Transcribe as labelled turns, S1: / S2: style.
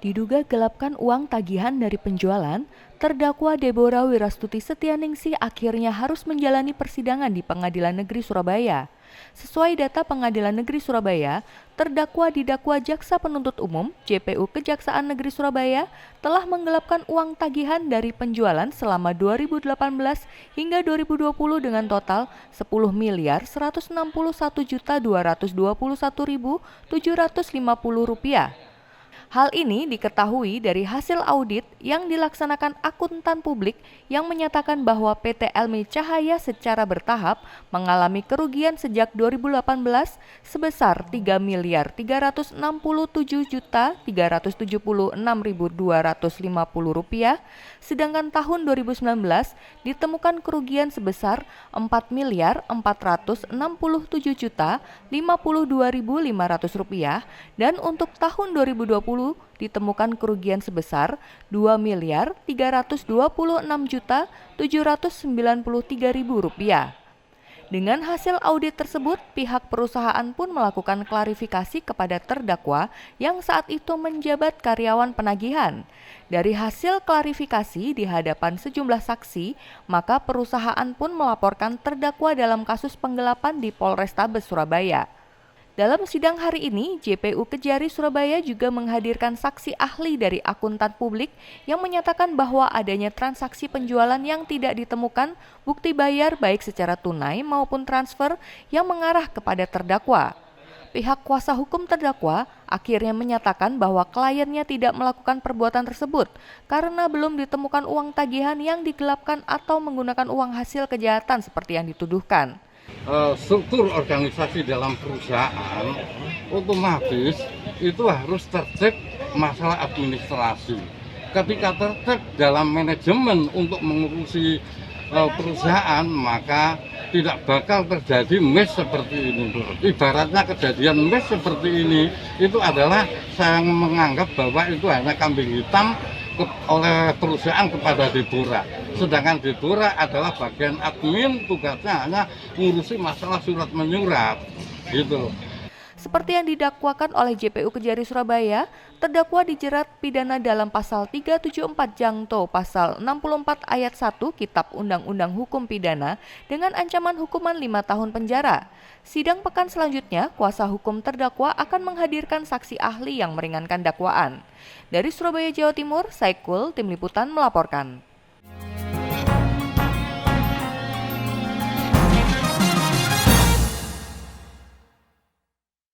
S1: Diduga gelapkan uang tagihan dari penjualan, terdakwa Deborah Wirastuti Setianingsih akhirnya harus menjalani persidangan di Pengadilan Negeri Surabaya. Sesuai data Pengadilan Negeri Surabaya, terdakwa didakwa Jaksa Penuntut Umum JPU Kejaksaan Negeri Surabaya telah menggelapkan uang tagihan dari penjualan selama 2018 hingga 2020 dengan total 10.161.221.750 rupiah. Hal ini diketahui dari hasil audit yang dilaksanakan akuntan publik yang menyatakan bahwa PT Elmi Cahaya secara bertahap mengalami kerugian sejak 2018 sebesar Rp3.367.376.250, sedangkan tahun 2019 ditemukan kerugian sebesar Rp4.467.052.500 dan untuk tahun 2020 ditemukan kerugian sebesar Rp2.326.793.000. Dengan hasil audit tersebut, pihak perusahaan pun melakukan klarifikasi kepada terdakwa yang saat itu menjabat karyawan penagihan. Dari hasil klarifikasi di hadapan sejumlah saksi, maka perusahaan pun melaporkan terdakwa dalam kasus penggelapan di Polrestabes Surabaya. Dalam sidang hari ini, JPU Kejari Surabaya juga menghadirkan saksi ahli dari akuntan publik yang menyatakan bahwa adanya transaksi penjualan yang tidak ditemukan bukti bayar baik secara tunai maupun transfer yang mengarah kepada terdakwa. Pihak kuasa hukum terdakwa akhirnya menyatakan bahwa kliennya tidak melakukan perbuatan tersebut karena belum ditemukan uang tagihan yang digelapkan atau menggunakan uang hasil kejahatan seperti yang dituduhkan.
S2: Struktur organisasi dalam perusahaan otomatis itu harus tercek masalah administrasi. Ketika tercek dalam manajemen untuk mengurusi perusahaan, maka tidak bakal terjadi mes seperti ini. Ibaratnya kejadian mes seperti ini itu adalah saya menganggap bahwa itu hanya kambing hitam oleh perusahaan kepada Deborah. Sedangkan Deborah adalah bagian admin, tugasnya hanya ngurusi masalah surat menyurat gitu.
S1: Seperti yang didakwakan oleh JPU Kejari Surabaya, terdakwa dijerat pidana dalam pasal 374 Jangto pasal 64 ayat 1 Kitab Undang-Undang Hukum Pidana dengan ancaman hukuman 5 tahun penjara. Sidang pekan selanjutnya, kuasa hukum terdakwa akan menghadirkan saksi ahli yang meringankan dakwaan. Dari Surabaya, Jawa Timur, Saikul, Tim Liputan melaporkan.